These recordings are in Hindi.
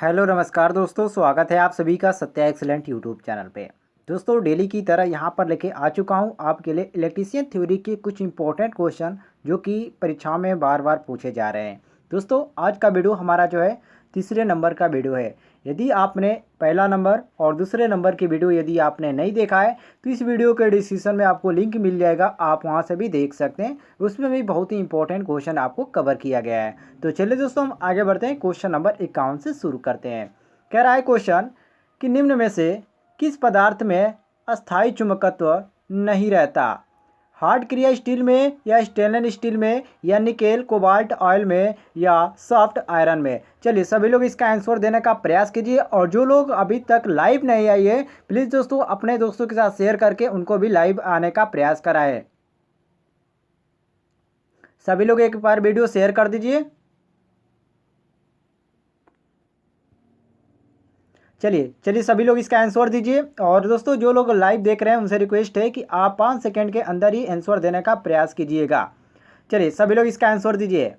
हेलो नमस्कार दोस्तों, स्वागत है आप सभी का सत्या एक्सीलेंट यूट्यूब चैनल पे। दोस्तों डेली की तरह यहाँ पर लेके आ चुका हूँ आपके लिए इलेक्ट्रीशियन थ्योरी के कुछ इंपॉर्टेंट क्वेश्चन जो कि परीक्षाओं में बार बार पूछे जा रहे हैं। दोस्तों आज का वीडियो हमारा जो है तीसरे नंबर का वीडियो है। यदि आपने पहला नंबर और दूसरे नंबर की वीडियो यदि आपने नहीं देखा है तो इस वीडियो के डिस्क्रिप्शन में आपको लिंक मिल जाएगा, आप वहां से भी देख सकते हैं। उसमें भी बहुत ही इंपॉर्टेंट क्वेश्चन आपको कवर किया गया है। तो चलिए दोस्तों हम आगे बढ़ते हैं, क्वेश्चन नंबर 51 से शुरू करते हैं। कह रहा है क्वेश्चन कि निम्न में से किस पदार्थ में अस्थायी चुंबकत्व नहीं रहता? हार्ड क्रिया स्टील में या स्टेनलेस स्टील में या निकेल कोबाल्ट ऑयल में या सॉफ्ट आयरन में? चलिए सभी लोग इसका आंसर देने का प्रयास कीजिए, और जो लोग अभी तक लाइव नहीं आए हैं प्लीज़ दोस्तों अपने दोस्तों के साथ शेयर करके उनको भी लाइव आने का प्रयास कराएं। सभी लोग एक बार वीडियो शेयर कर दीजिए। चलिए चलिए सभी लोग इसका आंसर दीजिए। और दोस्तों जो लोग लाइव देख रहे हैं उनसे रिक्वेस्ट है कि आप 5 सेकंड के अंदर ही आंसर देने का प्रयास कीजिएगा। चलिए सभी लोग इसका आंसर दीजिए।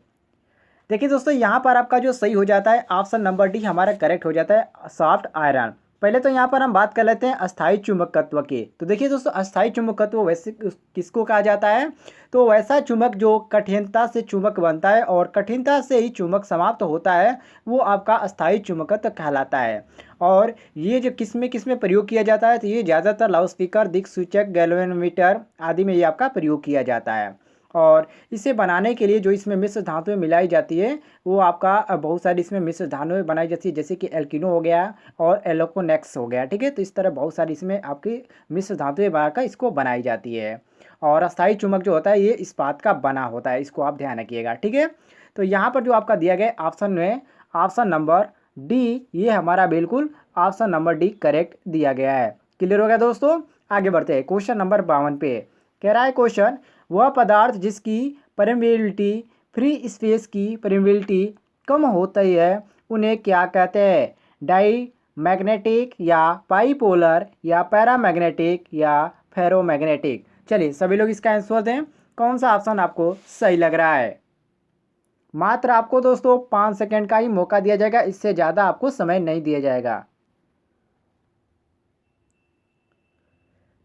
देखिए दोस्तों यहाँ पर आपका जो सही हो जाता है ऑप्शन नंबर डी हमारा करेक्ट हो जाता है, सॉफ्ट आयरन। पहले तो यहाँ पर हम बात कर लेते हैं अस्थायी चुंबकत्व की। तो देखिए दोस्तों अस्थायी चुंबकत्व वैसे किसको कहा जाता है? तो वैसा चुंबक जो कठिनता से चुंबक बनता है और कठिनता से ही चुंबक समाप्त होता है, वो आपका अस्थायी चुंबकत्व कहलाता है। और ये जो किस में प्रयोग किया जाता है, तो ये ज़्यादातर लाउडस्पीकर, दिक्सूचक, गैल्वेनोमीटर आदि में ये आपका प्रयोग किया जाता है। और इसे बनाने के लिए जो इसमें मिश्र धातुएं मिलाई जाती है वो आपका बहुत सारी इसमें मिश्र धातुएं बनाई जाती है, जैसे कि एल्किनो हो गया और एलोकोनेक्स हो गया। ठीक है, तो इस तरह बहुत सारी इसमें आपकी मिश्र धातुएं बनाकर इसको बनाई जाती है। और अस्थायी चुंबक जो होता है ये इस्पात का बना होता है, इसको आप ध्यान रखिएगा। ठीक है, तो यहाँ पर जो आपका दिया गया ऑप्शन में ऑप्शन नंबर डी, ये हमारा बिल्कुल ऑप्शन नंबर डी करेक्ट दिया गया है। क्लियर हो गया दोस्तों? आगे बढ़ते हैं क्वेश्चन नंबर 52 पे। कह रहा है क्वेश्चन, वह पदार्थ जिसकी परमेबिलिटी फ्री स्पेस की परमेबिलिटी कम होती है उन्हें क्या कहते हैं? डाई मैग्नेटिक या पाईपोलर या पैरामैग्नेटिक या फेरोमैग्नेटिक? चलिए सभी लोग इसका आंसर दें, कौन सा ऑप्शन आपको सही लग रहा है? मात्र आपको दोस्तों 5 सेकंड का ही मौका दिया जाएगा, इससे ज़्यादा आपको समय नहीं दिया जाएगा।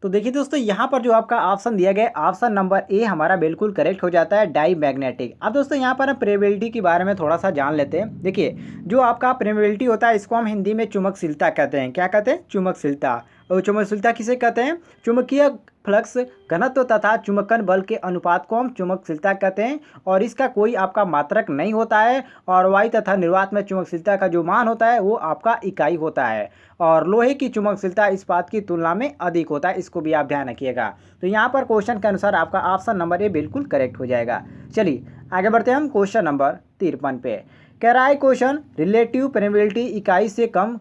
तो देखिए दोस्तों यहाँ पर जो आपका ऑप्शन दिया गया है ऑप्शन नंबर ए हमारा बिल्कुल करेक्ट हो जाता है, डाई मैग्नेटिक। अब दोस्तों यहाँ पर हम प्रेबिलिटी के बारे में थोड़ा सा जान लेते हैं। देखिए जो आपका प्रेबिलिटी होता है इसको हम हिंदी में चुंबकशीलता कहते हैं। क्या कहते हैं? चुंबकशीलता। और चुंबकशीलता किसे कहते हैं? चुंबकीय फ्लक्स घनत्व तथा चुंबकन बल के अनुपात को हम चुंबकशीलता कहते हैं। और इसका कोई आपका मात्रक नहीं होता है, और वायु तथा निर्वात में चुंबकशीलता का जो मान होता है वो आपका इकाई होता है। और लोहे की चुंबकशीलता इस्पात की तुलना में अधिक होता है, इसको भी आप ध्यान रखिएगा। तो यहाँ पर क्वेश्चन के अनुसार आपका ऑप्शन नंबर ए बिल्कुल करेक्ट हो जाएगा। चलिए आगे बढ़ते हैं हम क्वेश्चन नंबर 53 पे। कह रहा है क्वेश्चन, रिलेटिव परमेबिलिटी इकाई से कम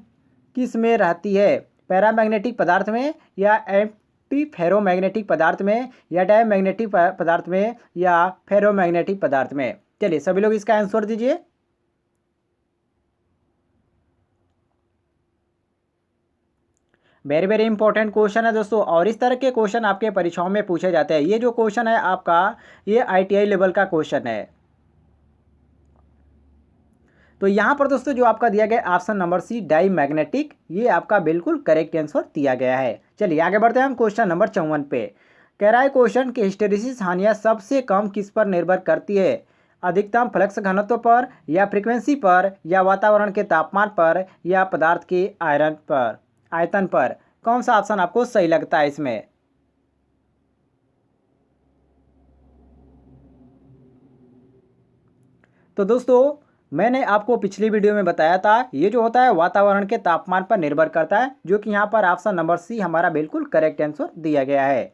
किस में रहती है? पैरामैग्नेटिक पदार्थ में या एंटी फेरोमैग्नेटिक पदार्थ में या डायमैग्नेटिक पदार्थ में या फेरोमैग्नेटिक पदार्थ में? चलिए सभी लोग इसका आंसर दीजिए। वेरी वेरी इंपॉर्टेंट क्वेश्चन है दोस्तों, और इस तरह के क्वेश्चन आपके परीक्षाओं में पूछे जाते हैं। ये जो क्वेश्चन है आपका ये आईटीआई लेवल का क्वेश्चन है। तो यहाँ पर दोस्तों जो आपका दिया गया option number C diamagnetic, ये आपका बिल्कुल करेक्ट आंसर दिया गया है। चलिए आगे बढ़ते हैं हम क्वेश्चन नंबर 54 पे। कह रहा है क्वेश्चन कि हिस्टैरिसीस हानियाँ सबसे कम किस पर निर्भर करती है? अधिकतम फ्लक्स घनत्व पर या फ्रीक्वेंसी पर या वातावरण के तापमान पर या पदार्थ के आयतन पर? कौन सा ऑप्शन आपको सही लगता है इसमें? तो दोस्तों मैंने आपको पिछली वीडियो में बताया था ये जो होता है वातावरण के तापमान पर निर्भर करता है, जो कि यहाँ पर ऑप्शन नंबर सी हमारा बिल्कुल करेक्ट आंसर दिया गया है।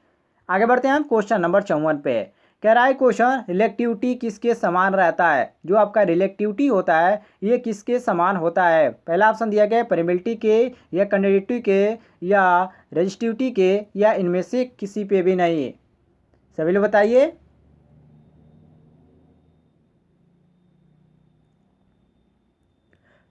आगे बढ़ते हैं हम क्वेश्चन नंबर 54 पे। कह रहा है क्वेश्चन, रिलेक्टिविटी किसके समान रहता है? जो आपका रिलेक्टिविटी होता है ये किसके समान होता है? पहला ऑप्शन दिया गया है परमिलिटी के या कंडक्टिविटी के या रेजिस्टिविटी के या इनमें से किसी पे भी नहीं। सभी लोग बताइए।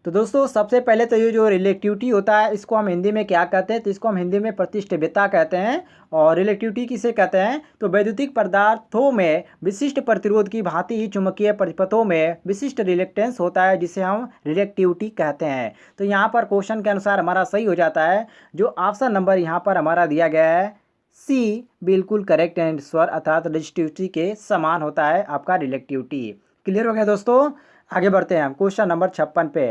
तो दोस्तों सबसे पहले तो ये जो रिलेटिविटी होता है इसको हम हिंदी में क्या कहते हैं, तो इसको हम हिंदी में प्रतिष्ठितता कहते हैं। और रिलेटिविटी किसे कहते हैं, तो वैद्युतिक पदार्थों में विशिष्ट प्रतिरोध की भांति ही चुंबकीय परिपथों में विशिष्ट रिलेक्टेंस होता है, जिसे हम रिलेटिविटी कहते हैं। तो यहाँ पर क्वेश्चन के अनुसार हमारा सही हो जाता है जो ऑप्शन नंबर यहाँ पर हमारा दिया गया है सी बिल्कुल करेक्ट आंसर, अर्थात रेजिस्टिविटी के समान होता है आपका रिलेटिविटी। क्लियर हो गया दोस्तों। आगे बढ़ते हैं हम क्वेश्चन नंबर 56 पे।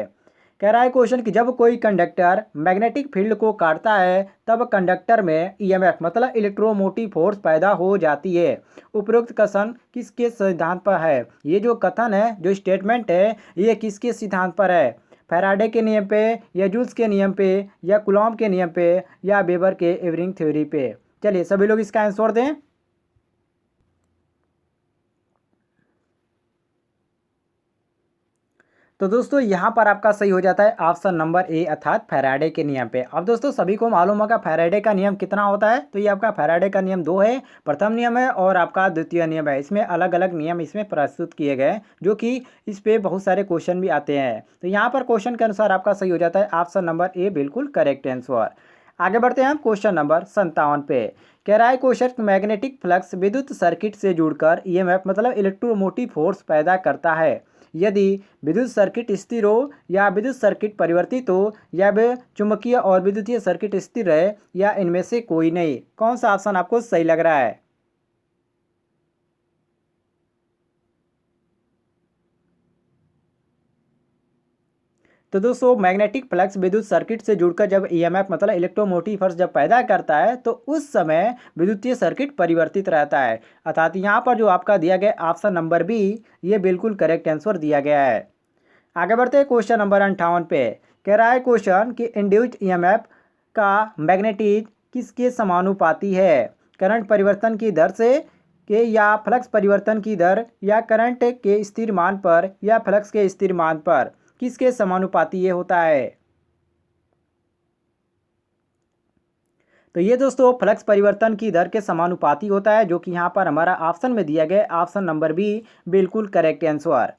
कह रहा है क्वेश्चन कि जब कोई कंडक्टर मैग्नेटिक फील्ड को काटता है तब कंडक्टर में ईएमएफ मतलब इलेक्ट्रोमोटिव फोर्स पैदा हो जाती है। उपरोक्त कथन किसके सिद्धांत पर है। ये जो कथन है, जो स्टेटमेंट है, ये किसके सिद्धांत पर है। फैराडे के नियम पे, या जूल्स के नियम पे, या कूलॉम के नियम पे, या वेबर के एवरिंग थ्योरी पे। चलिए सभी लोग इसका आंसर दें। तो दोस्तों यहाँ पर आपका सही हो जाता है ऑप्शन नंबर ए, अर्थात फैराडे के नियम पे। अब दोस्तों सभी को मालूम होगा फैराडे का नियम कितना होता है, तो ये आपका फैराडे का नियम 2 है। प्रथम नियम है और आपका द्वितीय नियम है। इसमें अलग अलग नियम इसमें प्रस्तुत किए गए, जो कि इस पे बहुत सारे क्वेश्चन भी आते हैं। तो यहाँ पर क्वेश्चन के अनुसार आपका सही हो जाता है ऑप्शन नंबर ए बिल्कुल करेक्ट आंसर। आगे बढ़ते हैं हम क्वेश्चन नंबर 57 पे। कह रहा है क्वेश्चन मैग्नेटिक फ्लक्स विद्युत सर्किट से जुड़कर ईएमएफ मतलब इलेक्ट्रोमोटिव फोर्स पैदा करता है। यदि विद्युत सर्किट स्थिर हो, या विद्युत सर्किट परिवर्तित हो, या वे चुंबकीय और विद्युतीय सर्किट स्थिर रहे, या इनमें से कोई नहीं, कौन सा ऑप्शन आपको सही लग रहा है। तो दोस्तों मैग्नेटिक फ्लक्स विद्युत सर्किट से जुड़कर जब ईएमएफ मतलब इलेक्ट्रोमोटिव फोर्स जब पैदा करता है तो उस समय विद्युतीय सर्किट परिवर्तित रहता है, अर्थात यहाँ पर जो आपका दिया गया ऑप्शन नंबर बी ये बिल्कुल करेक्ट आंसर दिया गया है। आगे बढ़ते हैं क्वेश्चन नंबर 58 पे। कह रहा है क्वेश्चन कि इंड्यूस्ड ईएमएफ का मैग्नेटिक किसके समानुपाती है। करंट परिवर्तन की दर से के, या फ्लक्स परिवर्तन की दर, या करंट के स्थिर मान पर, या फ्लक्स के स्थिर मान पर, किसके समानुपाती ये होता है। तो ये दोस्तों फ्लक्स परिवर्तन की दर के समानुपाती होता है, जो कि यहाँ पर हमारा ऑप्शन में दिया गया ऑप्शन नंबर बी बिल्कुल करेक्ट आंसर।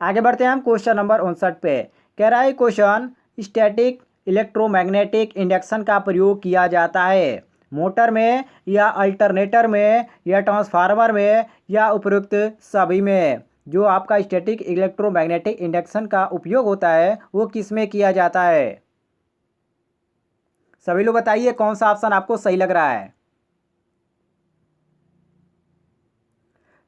आगे बढ़ते हैं हम क्वेश्चन नंबर 59 पे। कह रहा है क्वेश्चन स्टैटिक इलेक्ट्रोमैग्नेटिक इंडक्शन का प्रयोग किया जाता है मोटर में, या अल्टरनेटर में, या ट्रांसफार्मर में, या उपरोक्त सभी में। जो आपका स्टैटिक इलेक्ट्रोमैग्नेटिक इंडक्शन का उपयोग होता है वो किस में किया जाता है। सभी लोग बताइए कौन सा ऑप्शन आपको सही लग रहा है।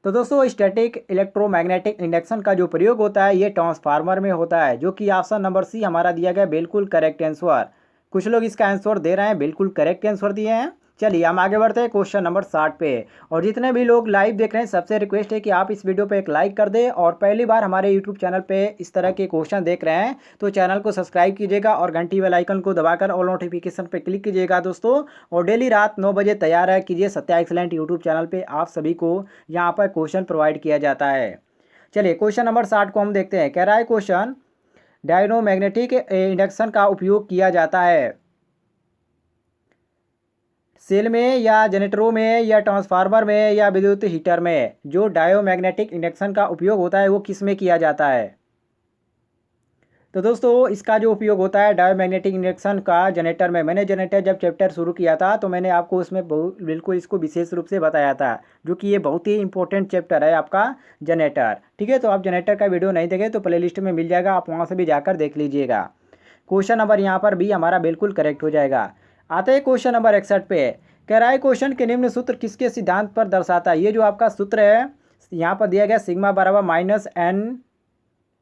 तो दोस्तों स्टैटिक इलेक्ट्रोमैग्नेटिक इंडक्शन का जो प्रयोग होता है ये ट्रांसफार्मर में होता है, जो कि ऑप्शन नंबर सी हमारा दिया गया बिल्कुल करेक्ट आंसर। कुछ लोग इसका आंसर दे रहे हैं, बिल्कुल करेक्ट आंसर दिए हैं। चलिए हम आगे बढ़ते हैं क्वेश्चन नंबर 60 पे। और जितने भी लोग लाइव देख रहे हैं सबसे रिक्वेस्ट है कि आप इस वीडियो पे एक लाइक कर दें, और पहली बार हमारे यूट्यूब चैनल पे इस तरह के क्वेश्चन देख रहे हैं तो चैनल को सब्सक्राइब कीजिएगा और घंटी वाले आइकन को दबाकर ऑल नोटिफिकेशन पे क्लिक कीजिएगा दोस्तों। और डेली रात 9 बजे तैयार है कीजिए सत्या एक्सीलेंट यूट्यूब चैनल पर, आप सभी को यहाँ पर क्वेश्चन प्रोवाइड किया जाता है। चलिए क्वेश्चन नंबर 60 को हम देखते हैं। कह रहा है क्वेश्चन डायनोमैग्नेटिक इंडक्शन का उपयोग किया जाता है सेल में, या जनरेटरों में, या ट्रांसफार्मर में, या विद्युत हीटर में। जो डायोमैग्नेटिक इंडक्शन का उपयोग होता है वो किस में किया जाता है। तो दोस्तों इसका जो उपयोग होता है डायोमैग्नेटिक इंडक्शन का जनरेटर में। मैंने जनरेटर जब चैप्टर शुरू किया था तो मैंने आपको उसमें बिल्कुल इसको विशेष रूप से बताया था, जो कि ये बहुत ही इंपॉर्टेंट चैप्टर है आपका जनरेटर। ठीक है, तो आप जनरेटर का वीडियो नहीं देखें तो प्ले लिस्ट में मिल जाएगा, आप वहाँ से भी जाकर देख लीजिएगा। क्वेश्चन नंबर यहाँ पर भी हमारा बिल्कुल करेक्ट हो जाएगा। आते हैं क्वेश्चन नंबर 61 पे। कह रहा है क्वेश्चन के निम्न सूत्र किसके सिद्धांत पर दर्शाता है। ये जो आपका सूत्र है यहाँ पर दिया गया सिग्मा बराबर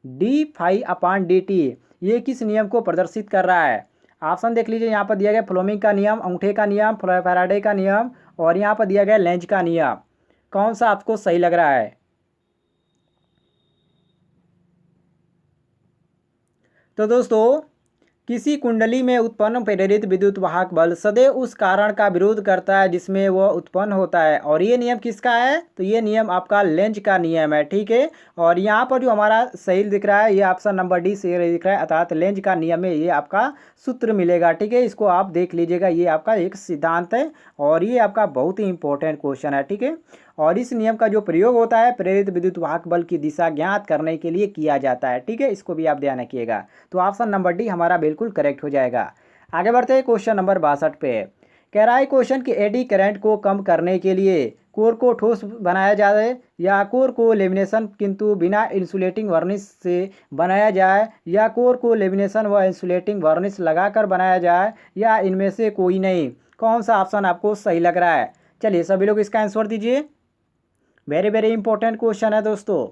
-n/d∅/dt, ये किस नियम को प्रदर्शित कर रहा है। ऑप्शन देख लीजिए, यहाँ पर दिया गया फ्लोमिंग का नियम, अंगूठे का नियम, फैराडे का नियम, और यहाँ पर दिया गया लेंज का नियम। कौन सा आपको सही लग रहा है। तो दोस्तों किसी कुंडली में उत्पन्न प्रेरित विद्युत वाहक बल सदैव उस कारण का विरोध करता है जिसमें वह उत्पन्न होता है, और ये नियम किसका है, तो ये नियम आपका लेंज का नियम है। ठीक है, और यहाँ पर जो हमारा सही दिख रहा है ये ऑप्शन नंबर डी से दिख रहा है, अर्थात लेंज का नियम में ये आपका सूत्र मिलेगा। ठीक है, इसको आप देख लीजिएगा, ये आपका एक सिद्धांत है और ये आपका बहुत ही इंपॉर्टेंट क्वेश्चन है। ठीक है, और इस नियम का जो प्रयोग होता है प्रेरित विद्युत वाहक बल की दिशा ज्ञात करने के लिए किया जाता है। ठीक है, इसको भी आप ध्यान रखिएगा। तो ऑप्शन नंबर डी हमारा बिल्कुल करेक्ट हो जाएगा। आगे बढ़ते हैं क्वेश्चन नंबर 62 पे। कह रहा है क्वेश्चन कि एडी करंट को कम करने के लिए कोर को ठोस बनाया जाए या कोर को लेमिनेशन किंतु बिना इंसुलेटिंग वर्निश से बनाया जाए, या कोर को लेमिनेशन व इंसुलेटिंग वर्निश लगाकर बनाया जाए, या इनमें से कोई नहीं। कौन सा ऑप्शन आपको सही लग रहा है? चलिए सभी लोग इसका आंसर दीजिए। वेरी वेरी इंपॉर्टेंट क्वेश्चन है दोस्तों।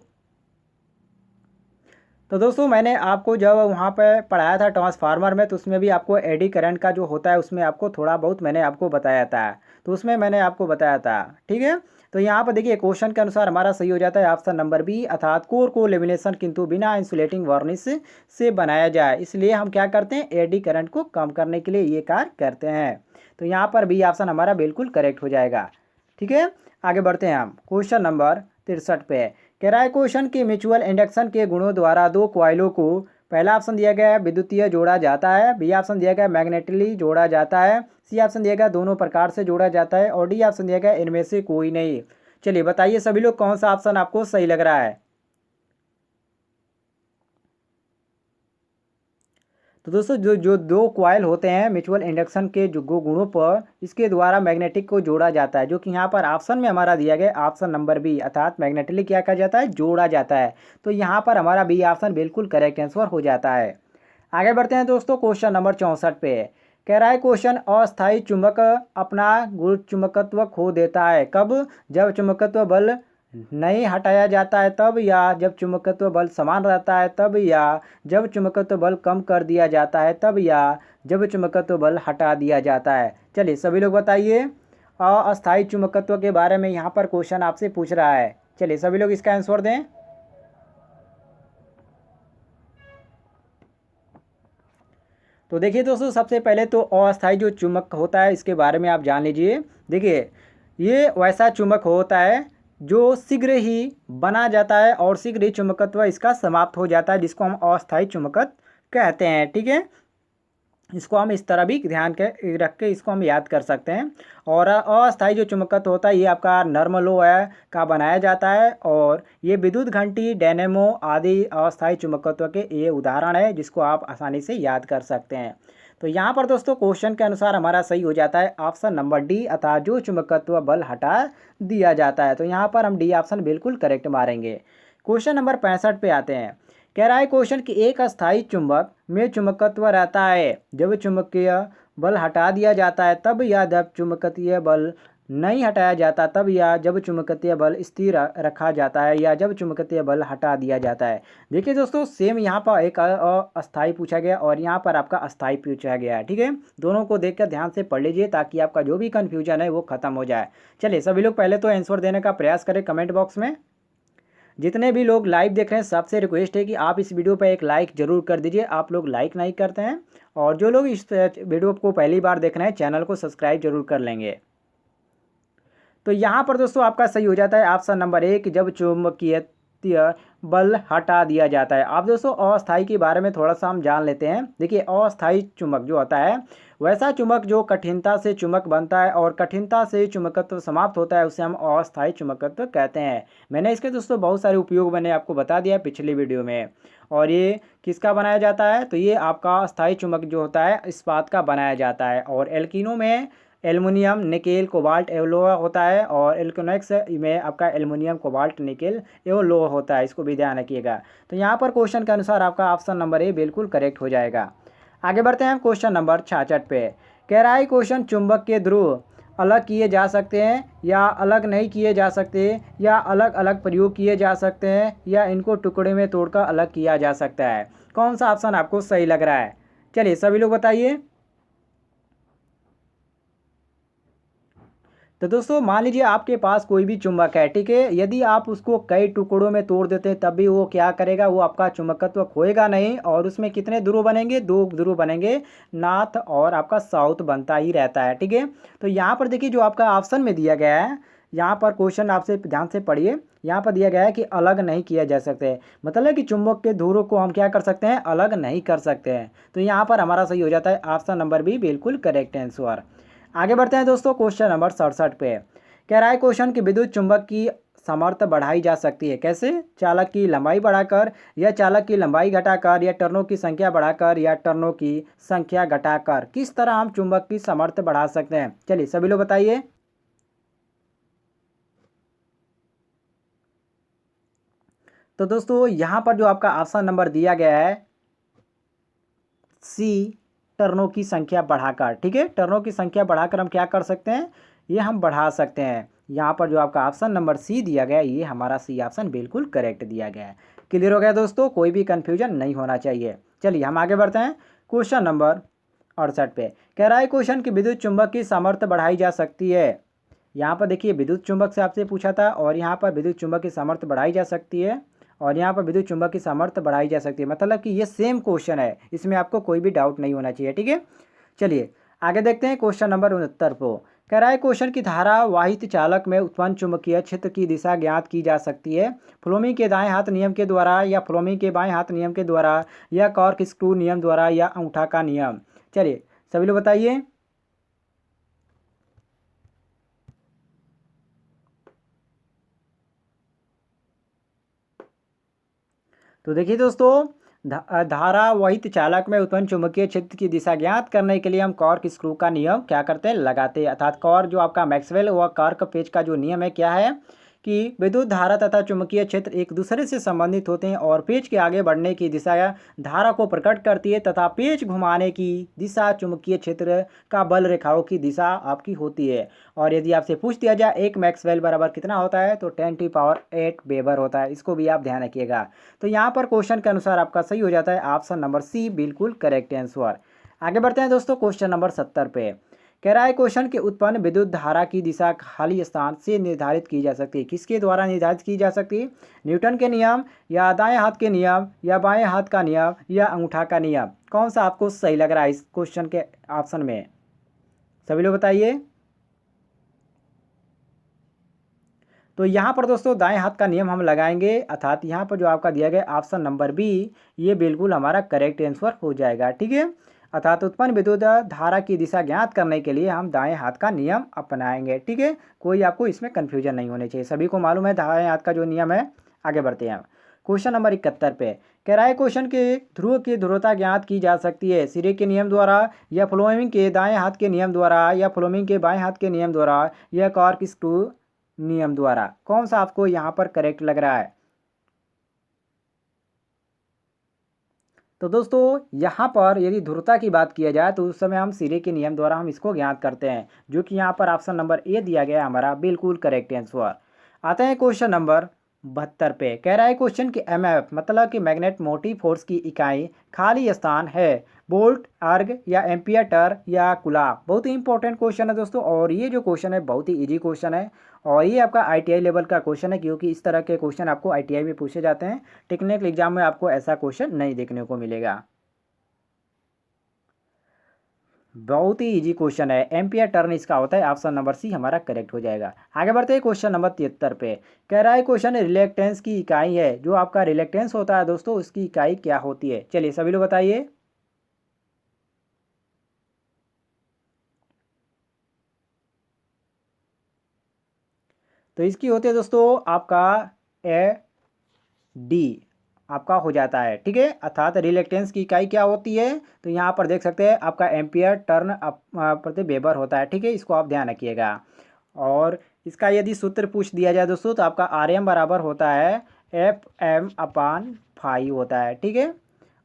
तो दोस्तों मैंने आपको जब वहाँ पे पढ़ाया था ट्रांसफार्मर में, तो उसमें भी आपको एडी करंट का जो होता है उसमें आपको थोड़ा बहुत मैंने आपको बताया था, तो उसमें मैंने आपको बताया था। ठीक है, तो यहाँ पर देखिए क्वेश्चन के अनुसार हमारा सही हो जाता है ऑप्शन नंबर बी, अर्थात कोर को लेमिनेशन किंतु बिना इंसुलेटिंग वार्निश से बनाया जाए, इसलिए हम क्या करते हैं, एडी करंट को कम करने के लिए ये कार्य करते हैं। तो यहाँ पर बी ऑप्शन हमारा बिल्कुल करेक्ट हो जाएगा। ठीक है, आगे बढ़ते हैं हम क्वेश्चन नंबर 63 पे। कह रहा है क्वेश्चन कि म्यूचुअल इंडक्शन के गुणों द्वारा दो कॉइलों को, पहला ऑप्शन दिया गया है विद्युतीय जोड़ा जाता है, बी ऑप्शन दिया गया मैग्नेटिकली जोड़ा जाता है, सी ऑप्शन दिया गया दोनों प्रकार से जोड़ा जाता है, और डी ऑप्शन दिया गया इनमें से कोई नहीं। चलिए बताइए सभी लोग कौन सा ऑप्शन आपको सही लग रहा है? तो दोस्तों जो जो दो कॉइल होते हैं म्यूचुअल इंडक्शन के जो गुणों पर, इसके द्वारा मैग्नेटिक को जोड़ा जाता है, जो कि यहाँ पर ऑप्शन में हमारा दिया गया ऑप्शन नंबर बी, अर्थात मैग्नेटिकली क्या कहा जाता है, जोड़ा जाता है। तो यहाँ पर हमारा बी ऑप्शन बिल्कुल करेक्ट आंसर हो जाता है। आगे बढ़ते हैं दोस्तों क्वेश्चन नंबर 64 पे। कह रहा है क्वेश्चन अस्थायी चुंबक अपना गुण चुंबकत्व खो देता है कब? जब चुंबकत्व बल नहीं हटाया जाता है तब, या जब चुंबकत्व बल समान रहता है तब, या जब चुंबकत्व बल कम कर दिया जाता है तब, या जब चुंबकत्व बल हटा दिया जाता है। चलिए सभी लोग बताइए। अस्थायी चुंबकत्व के बारे में यहाँ पर क्वेश्चन आपसे पूछ रहा है। चलिए सभी लोग इसका आंसर दें। तो देखिए दोस्तों, सबसे पहले तो अस्थायी जो चुंबक होता है इसके बारे में आप जान लीजिए। देखिए ये वैसा चुंबक होता है जो शीघ्र ही बना जाता है और शीघ्र ही चुंबकत्व इसका समाप्त हो जाता है, जिसको हम अस्थायी चुंबकत्व कहते हैं। ठीक है, इसको हम इस तरह भी ध्यान के रख के इसको हम याद कर सकते हैं। और अस्थायी जो चुंबकत्व होता है ये आपका नर्म लोह का बनाया जाता है, और ये विद्युत घंटी, डायनेमो आदि अस्थायी चुंबकत्व के ये उदाहरण है, जिसको आप आसानी से याद कर सकते हैं। तो यहाँ पर दोस्तों क्वेश्चन के अनुसार हमारा सही हो जाता है ऑप्शन नंबर डी, अर्थात जो चुंबकत्व बल हटा दिया जाता है। तो यहाँ पर हम डी ऑप्शन बिल्कुल करेक्ट मारेंगे। क्वेश्चन नंबर 65 पे आते हैं। कह रहा है क्वेश्चन कि एक अस्थायी चुंबक में चुंबकत्व रहता है जब चुंबकीय बल हटा दिया जाता है तब, या जब चुंबकीय बल नहीं हटाया जाता तब, या जब चुंबकीय बल स्थिर रखा जाता है, या जब चुंबकीय बल हटा दिया जाता है। देखिए दोस्तों सेम यहाँ पर एक अस्थायी पूछा गया और यहाँ पर आपका अस्थायी पूछा गया है। ठीक है, दोनों को देखकर ध्यान से पढ़ लीजिए ताकि आपका जो भी कन्फ्यूजन है वो खत्म हो जाए। चलिए सभी लोग पहले तो आंसर देने का प्रयास करें कमेंट बॉक्स में। जितने भी लोग लाइव देख रहे हैं सबसे रिक्वेस्ट है कि आप इस वीडियो पर एक लाइक जरूर कर दीजिए। आप लोग लाइक नहीं करते हैं। और जो लोग इस वीडियो को पहली बार देख रहे हैं चैनल को सब्सक्राइब जरूर कर लेंगे। तो यहाँ पर दोस्तों आपका सही हो जाता है ऑप्शन नंबर ए कि जब चुंबकीय बल हटा दिया जाता है। आप दोस्तों अस्थायी के बारे में थोड़ा सा हम जान लेते हैं। देखिए अस्थायी चुंबक जो होता है वैसा चुंबक जो कठिनता से चुंबक बनता है और कठिनता से चुंबकत्व समाप्त होता है, उसे हम अस्थायी चुंबकत्व कहते हैं। मैंने इसके दोस्तों बहुत सारे उपयोग मैंने आपको बता दिया पिछली वीडियो में। और ये किसका बनाया जाता है? तो ये आपका अस्थायी चुंबक जो होता है इस्पात का बनाया जाता है। और एल्किनो में एल्युमिनियम, निकेल, कोबाल्ट एवं लोहा होता है, और इलेक्ट्रॉनिक्स में आपका एल्युमिनियम, कोबाल्ट, निकेल एवं लोहा होता है। इसको भी ध्यान रखिएगा। तो यहाँ पर क्वेश्चन के अनुसार आपका ऑप्शन नंबर ए बिल्कुल करेक्ट हो जाएगा। आगे बढ़ते हैं क्वेश्चन नंबर 66 पे। कह रहा है क्वेश्चन चुंबक के ध्रुव अलग किए जा सकते हैं या अलग नहीं किए जा सकते, या अलग अलग प्रयोग किए जा सकते हैं, या इनको टुकड़े में तोड़कर अलग किया जा सकता है। कौन सा ऑप्शन आपको सही लग रहा है? चलिए सभी लोग बताइए। तो दोस्तों मान लीजिए आपके पास कोई भी चुंबक है, ठीक है, यदि आप उसको कई टुकड़ों में तोड़ देते हैं तब भी वो क्या करेगा, वो आपका चुंबकत्व खोएगा नहीं। और उसमें कितने ध्रुव बनेंगे? दो ध्रुव बनेंगे, नॉर्थ और आपका साउथ बनता ही रहता है। ठीक है, तो यहाँ पर देखिए जो आपका ऑप्शन में दिया गया है, यहाँ पर क्वेश्चन आपसे ध्यान से पढ़िए। यहाँ पर दिया गया है कि अलग नहीं किया जा सकते, मतलब है कि चुंबक के ध्रुव को हम क्या कर सकते हैं, अलग नहीं कर सकते हैं। तो यहाँ पर हमारा सही हो जाता है ऑप्शन नंबर बी बिल्कुल करेक्ट आंसर। आगे बढ़ते हैं दोस्तों क्वेश्चन नंबर 67 पे। कह रहा है क्वेश्चन कि विद्युत चुंबक की सामर्थ्य बढ़ाई जा सकती है कैसे? चालक की लंबाई बढ़ाकर, या चालक की लंबाई घटाकर, या टर्नों की संख्या बढ़ाकर, या टर्नों की संख्या घटाकर। किस तरह हम चुंबक की सामर्थ्य बढ़ा सकते हैं? चलिए सभी लोग बताइए। तो दोस्तों यहाँ पर जो आपका ऑप्शन नंबर दिया गया है सी, टर्नों की संख्या बढ़ाकर। ठीक है, टर्नों की संख्या बढ़ाकर हम क्या कर सकते हैं? ये हम बढ़ा सकते हैं। यहाँ पर जो आपका ऑप्शन नंबर सी दिया गया है, ये हमारा सी ऑप्शन बिल्कुल करेक्ट दिया गया है। क्लियर हो गया दोस्तों, कोई भी कन्फ्यूजन नहीं होना चाहिए। चलिए हम आगे बढ़ते हैं क्वेश्चन नंबर 68 पे। कह रहा है क्वेश्चन कि विद्युत चुंबक की सामर्थ्य बढ़ाई जा सकती है। यहाँ पर देखिए विद्युत चुंबक से आपसे पूछा था, और यहाँ पर विद्युत चुंबक की सामर्थ्य बढ़ाई जा सकती है, और यहाँ पर विद्युत चुंबक की सामर्थ्य बढ़ाई जा सकती है। मतलब कि ये सेम क्वेश्चन है, इसमें आपको कोई भी डाउट नहीं होना चाहिए। ठीक है, चलिए आगे देखते हैं क्वेश्चन नंबर 69 को। कह रहा है क्वेश्चन की धारावाहित चालक में उत्पन्न चुंबकीय क्षेत्र की दिशा ज्ञात की जा सकती है फ्लोमी के दाएं हाथ नियम के द्वारा, या फ्लोमी के बाएं हाथ नियम के द्वारा, या कॉर्कस्क्रू नियम द्वारा, या अंगूठा का नियम। चलिए सभी लोग बताइए। तो देखिए दोस्तों, धारावाहित चालक में उत्पन्न चुंबकीय क्षेत्र की दिशा ज्ञात करने के लिए हम कॉर्क स्क्रू का नियम क्या करते हैं? लगाते हैं। अर्थात कॉर्क जो आपका मैक्सवेल व कॉर्क पेच का जो नियम है क्या है कि विद्युत धारा तथा चुंबकीय क्षेत्र एक दूसरे से संबंधित होते हैं, और पेच के आगे बढ़ने की दिशा धारा को प्रकट करती है, तथा पेच घुमाने की दिशा चुंबकीय क्षेत्र का बल रेखाओं की दिशा आपकी होती है। और यदि आपसे पूछ दिया जाए एक मैक्सवेल बराबर कितना होता है, तो 10⁸ वेबर होता है। इसको भी आप ध्यान रखिएगा। तो यहाँ पर क्वेश्चन के अनुसार आपका सही हो जाता है ऑप्शन नंबर सी, बिल्कुल करेक्ट आंसर। आगे बढ़ते हैं दोस्तों क्वेश्चन नंबर 70 पे। कह रहा है क्वेश्चन के उत्पन्न विद्युत धारा की दिशा खाली स्थान से निर्धारित की जा सकती है। किसके द्वारा निर्धारित की जा सकती है? न्यूटन के नियम, या दाएं हाथ के नियम, या बाएं हाथ का नियम, या अंगूठा का नियम। कौन सा आपको सही लग रहा है इस क्वेश्चन के ऑप्शन में? सभी लोग बताइए। तो यहाँ पर दोस्तों दाएं हाथ का नियम हम लगाएंगे, अर्थात यहाँ पर जो आपका दिया गया ऑप्शन नंबर बी, ये बिल्कुल हमारा करेक्ट आंसर हो जाएगा। ठीक है, अर्थात उत्पन्न विद्युत धारा की दिशा ज्ञात करने के लिए हम दाएं हाथ का नियम अपनाएंगे। ठीक है, कोई आपको इसमें कन्फ्यूजन नहीं होनी चाहिए, सभी को मालूम है दाएं हाथ का जो नियम है। आगे बढ़ते हैं क्वेश्चन नंबर 71 पे। कह रहा है क्वेश्चन के ध्रुव की ध्रुवता ज्ञात की जा सकती है सिरे के नियम द्वारा, या फ्लोमिंग के दाएं हाथ के नियम द्वारा, या फ्लोमिंग के बाएं हाथ के नियम द्वारा, या कॉर्क स्क्रू नियम द्वारा। कौन सा आपको यहाँ पर करेक्ट लग रहा है? तो दोस्तों यहाँ पर यदि ध्रुवता की बात किया जाए, तो उस समय हम सिरे के नियम द्वारा हम इसको ज्ञात करते हैं, जो कि यहाँ पर ऑप्शन नंबर ए दिया गया है हमारा बिल्कुल करेक्ट आंसर। आते हैं क्वेश्चन नंबर 72 पे। कह रहा है क्वेश्चन कि एमएफ मतलब कि मैग्नेट मोटिव फोर्स की इकाई खाली स्थान है वोल्ट, अर्ग, या एम्पियर टर्न, या कूलम। बहुत ही इंपॉर्टेंट क्वेश्चन है दोस्तों, और ये जो क्वेश्चन है बहुत ही इजी क्वेश्चन है, और ये आपका आईटीआई लेवल का क्वेश्चन है, क्योंकि इस तरह के क्वेश्चन आपको आईटीआई में पूछे जाते हैं। टेक्निकल एग्जाम में आपको ऐसा क्वेश्चन नहीं देखने को मिलेगा। बहुत ही इजी क्वेश्चन है, एम्पियर टर्न इसका होता है। ऑप्शन नंबर सी हमारा करेक्ट हो जाएगा। आगे बढ़ते हैं क्वेश्चन नंबर 73 पे। कह रहा है क्वेश्चन रिलेक्टेंस की इकाई है, जो आपका रिलेक्टेंस होता है दोस्तों, उसकी इकाई क्या होती है? चलिए सभी लोग बताइए। तो इसकी होती है दोस्तों आपका ए डी आपका हो जाता है। ठीक है, अर्थात रिलेक्टेंस की इकाई क्या होती है? तो यहाँ पर देख सकते हैं आपका एम्पियर टर्न प्रति वेबर होता है। ठीक है, इसको आप ध्यान रखिएगा। और इसका यदि सूत्र पूछ दिया जाए दोस्तों, तो आपका आर एम बराबर होता है Fm/5 होता है। ठीक है,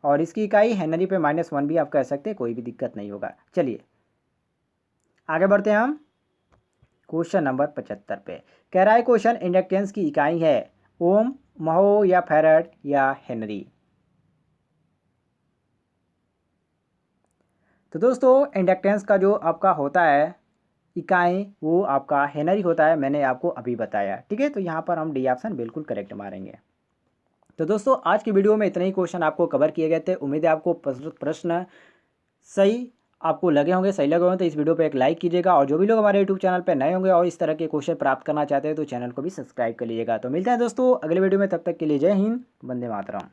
और इसकी इकाई हेनरी पे -1 भी आप कह सकते हैं, कोई भी दिक्कत नहीं होगा। चलिए आगे बढ़ते हैं हम क्वेश्चन नंबर 75 पे। कह रहा है क्वेश्चन इंडक्टेंस की इकाई है ओम, महो, या फैराड, या हेनरी। तो दोस्तों इंडक्टेंस का जो आपका होता है इकाई, वो आपका हेनरी होता है, मैंने आपको अभी बताया। ठीक है, तो यहाँ पर हम डी ऑप्शन बिल्कुल करेक्ट मारेंगे। तो दोस्तों आज की वीडियो में इतने ही क्वेश्चन आपको कवर किए गए थे। उम्मीद है आपको प्रश्न सही आपको लगे होंगे, सही लगे होंगे तो इस वीडियो पे एक लाइक कीजिएगा, और जो भी लोग हमारे यूट्यूब चैनल पे नए होंगे और इस तरह के क्वेश्चन प्राप्त करना चाहते हैं, तो चैनल को भी सब्सक्राइब कर लीजिएगा। तो मिलते हैं दोस्तों अगले वीडियो में, तब तक के लिए जय हिंद, वंदे मातरम।